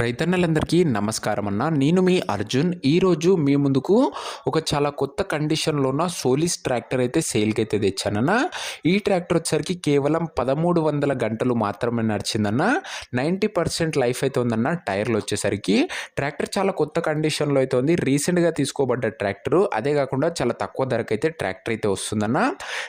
రైతన్నలందరికీ నమస్కారం అన్న. నేను మీ అర్జున్. ఈరోజు మీ ముందుకు ఒక చాలా కొత్త కండిషన్లో ఉన్న సోలిస్ ట్రాక్టర్ అయితే సేల్కి అయితే తెచ్చానన్న. ఈ ట్రాక్టర్ వచ్చేసరికి కేవలం 1300 గంటలు మాత్రమే నడిచిందన్న. 90% లైఫ్ అయితే ఉందన్న. టైర్లు వచ్చేసరికి ట్రాక్టర్ చాలా కొత్త కండిషన్లో అయితే ఉంది. రీసెంట్గా తీసుకోబడ్డ ట్రాక్టరు. అదే కాకుండా చాలా తక్కువ ధరకైతే ట్రాక్టర్ అయితే వస్తుందన్న.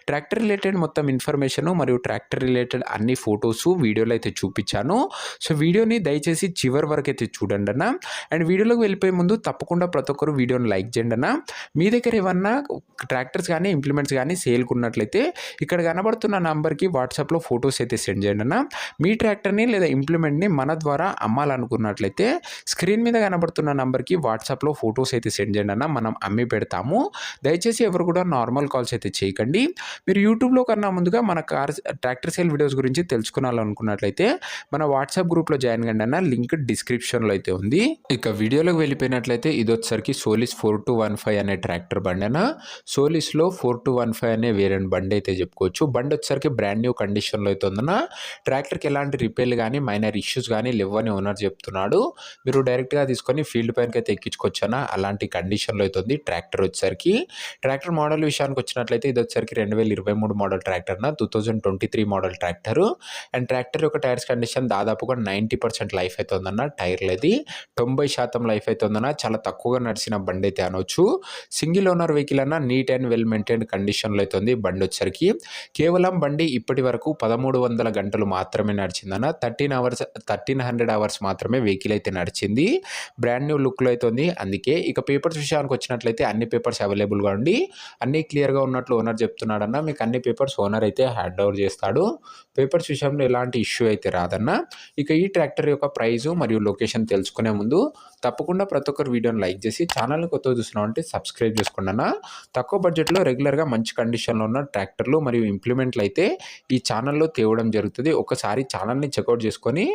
ట్రాక్టర్ రిలేటెడ్ మొత్తం ఇన్ఫర్మేషన్ మరియు ట్రాక్టర్ రిలేటెడ్ అన్ని ఫొటోస్ వీడియోలు అయితే చూపించాను. సో వీడియోని దయచేసి చివరి వరకు అయితే చూడండి అన్న. అండ్ వీడియోలోకి వెళ్ళిపోయే ముందు తప్పకుండా ప్రతి ఒక్కరు వీడియోని లైక్ చేయండి అన్న. మీ దగ్గర ఏమన్నా ట్రాక్టర్స్ కానీ ఇంప్లిమెంట్స్ కానీ సేల్కి ఉన్నట్లయితే ఇక్కడ కనబడుతున్న నంబర్కి వాట్సాప్లో ఫొటోస్ అయితే సెండ్ చేయండి అన్న. మీ ట్రాక్టర్ని లేదా ఇంప్లిమెంట్ని మన ద్వారా అమ్మాలనుకున్నట్లయితే స్క్రీన్ మీద కనబడుతున్న నంబర్కి వాట్సాప్లో ఫొటోస్ అయితే సెండ్ చేయండి అన్న. మనం అమ్మి పెడతాము. దయచేసి ఎవరు కూడా నార్మల్ కాల్స్ అయితే చేయకండి. మీరు యూట్యూబ్లో కన్నా ముందుగా మన ట్రాక్టర్ సేల్ వీడియోస్ గురించి తెలుసుకోవాలనుకున్నట్లయితే మన వాట్సాప్ గ్రూప్లో జాయిన్ కండి అన్న. లింక్ డిస్క్రిప్షన్లో అయితే ఉంది. ఇక వీడియోలోకి వెళ్ళిపోయినట్లయితే ఇది వచ్చేసరికి సోలిస్ 4215 అనే ట్రాక్టర్ బండి అన్న. సోలిస్లో 4215 అనే వేరియంట్ బండి అయితే చెప్పుకోవచ్చు. బండి వచ్చేసరికి బ్రాండ్ న్యూ కండిషన్లో అయితే ఉందన్న. ట్రాక్టర్కి ఎలాంటి రిపేర్లు కానీ మైనర్ ఇష్యూస్ కానీ లేవని ఓనర్ చెప్తున్నాడు. మీరు డైరెక్ట్గా తీసుకొని ఫీల్డ్ పైనకి అయితే ఎక్కించుకోవచ్చన్న. అలాంటి కండిషన్లో అయితే ఉంది ట్రాక్టర్ వచ్చేసరికి. ట్రాక్టర్ మోడల్ విషయానికి వచ్చినట్లయితే ఇది వచ్చేసరికి 2023 మోడల్ ట్రాక్టర్ అన్న. 2023 మోడల్ ట్రాక్టర్. అండ్ ట్రాక్టర్ యొక్క టైర్స్ కండిషన్ దాదాపుగా 90% లైఫ్ అయితే ఉందన్న. టైర్లది 90% లైఫ్ అయితే ఉందన్న. చాలా తక్కువగా నడిచిన బండి అయితే అనవచ్చు. సింగిల్ ఓనర్ వెహికల్ అన్న. నీట్ అండ్ వెల్ మెయింటైన్డ్ కండిషన్లో అయితే ఉంది బండి వచ్చేసరికి. కేవలం బండి ఇప్పటి వరకు 1300 గంటలు మాత్రమే నడిచిందన్న. 1300 అవర్స్ మాత్రమే వెహికల్ అయితే నడిచింది. బ్రాండ్ న్యూ లుక్లో అయితే ఉంది. అందుకే ఇక పేపర్స్ విషయానికి వచ్చినట్లయితే అన్ని పేపర్స్ అవైలబుల్గా ఉండి అన్ని క్లియర్గా ఉన్నట్లు ఓనర్ చెప్తున్నాడన్న. మీకు అన్ని పేపర్స్ ఓనర్ అయితే హ్యాండ్ ఓవర్ చేస్తాడు. పేపర్స్ విషయంలో ఎలాంటి ఇష్యూ అయితే రాదన్న. ఇక ఈ ట్రాక్టర్ యొక్క ప్రైజు మరియు లొకేషన్ తెలుసుకునే ముందు తప్పకుండా ప్రతి ఒక్కరు వీడియోని లైక్ చేసి ఛానల్ని కొత్తగా చూస్తున్నాం అంటే సబ్స్క్రైబ్ చేసుకోండి అన్న. తక్కువ బడ్జెట్లో రెగ్యులర్గా మంచి కండిషన్లో ఉన్న ట్రాక్టర్లు మరియు ఇంప్లిమెంట్లు అయితే ఈ ఛానల్లో తేవడం జరుగుతుంది. ఒకసారి ఛానల్ని చెక్అవుట్ చేసుకొని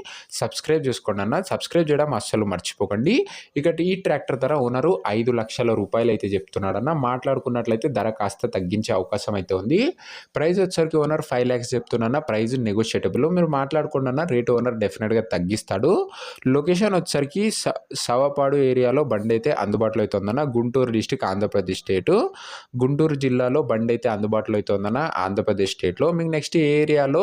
సబ్స్క్రైబ్ చేసుకోండి అన్న. సబ్స్క్రైబ్ చేయడం అస్సలు మర్చిపోకండి. ఇక ఈ ట్రాక్టర్ ధర ఓనరు 5 లక్షల రూపాయలు అయితే చెప్తున్నాడన్న. మాట్లాడుకున్నట్లయితే ధర కాస్త తగ్గించే అవకాశం అయితే ఉంది. ప్రైస్ వచ్చేసరికి ఓనర్ 5 lakhs చెప్తున్నా. ప్రైస్ నెగోషియేటబుల్. మీరు మాట్లాడుకోండి అన్న. రేటు ఓనర్ డెఫినెట్గా తగ్గిస్తాడు. లొకేషన్ వచ్చేసరికి సవపాడు ఏరియాలో బండి అయితే అందుబాటులో అయితే ఉందన్న. గుంటూరు డిస్టిక్ ఆంధ్రప్రదేశ్ స్టేటు. గుంటూరు జిల్లాలో బండి అయితే అందుబాటులో అయితే ఉందన్న. ఆంధ్రప్రదేశ్ స్టేట్లో. మీకు నెక్స్ట్ ఏ ఏరియాలో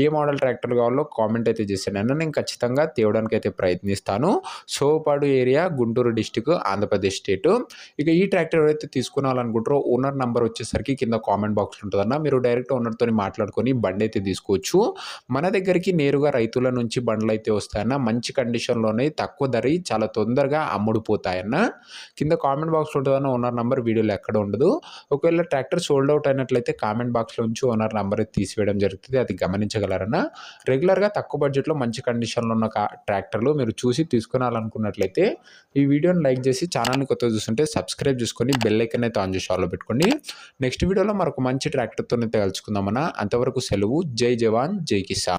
ఏ మోడల్ ట్రాక్టర్ కావాలో కామెంట్ అయితే చేశాను అన్న. నేను ఖచ్చితంగా తేవడానికి అయితే ప్రయత్నిస్తాను. సోపాడు ఏరియా, గుంటూరు డిస్టిక్, ఆంధ్రప్రదేశ్ స్టేటు. ఇక ఈ ట్రాక్టర్ ఎవరైతే తీసుకున్నారనుకుంటారో ఓనర్ నంబర్ వచ్చేసరికి కింద కామెంట్ బాక్స్లో ఉంటుందన్న. మీరు డైరెక్ట్ ఓనర్తో మాట్లాడుకొని బండి అయితే తీసుకోవచ్చు. మన దగ్గరికి నేరుగా రైతుల నుంచి బండ్లు అయితే వస్తాయన్న. మంచి కండిషన్లోనే తక్కువ ధర చాలా తొందరగా అమ్ముడుపోతాయన్న. కింద కామెంట్ బాక్స్లో ఉంటుందన్న. ఓనర్ నంబర్ వీడియోలో ఎక్కడ ఉండదు. ఒకవేళ ట్రాక్టర్ సోల్డ్ అవుట్ అయినట్లయితే కామెంట్ బాక్స్లో ఉంచి ఓనర్ నంబర్ తీసివేయడం జరుగుతుంది. అది గమనించగలరన్న. రెగ్యులర్గా తక్కువ బడ్జెట్లో మంచి కండిషన్లో ఉన్న ట్రాక్టర్లు మీరు చూసి తీసుకునాలనుకున్నట్లయితే ఈ వీడియోని లైక్ చేసి ఛానల్ని కొత్తగా చూస్తుంటే సబ్స్క్రైబ్ చేసుకొని బెల్ ఐకాన్ అయితే ఆన్ చేసి ఆన్లో పెట్టుకోండి. నెక్స్ట్ వీడియోలో మరొక మంచి ట్రాక్టర్తో అయితే కలుసుకుందామన్న. అంతవరకు సెలవు. జై జవాన్ జై కిసాన్.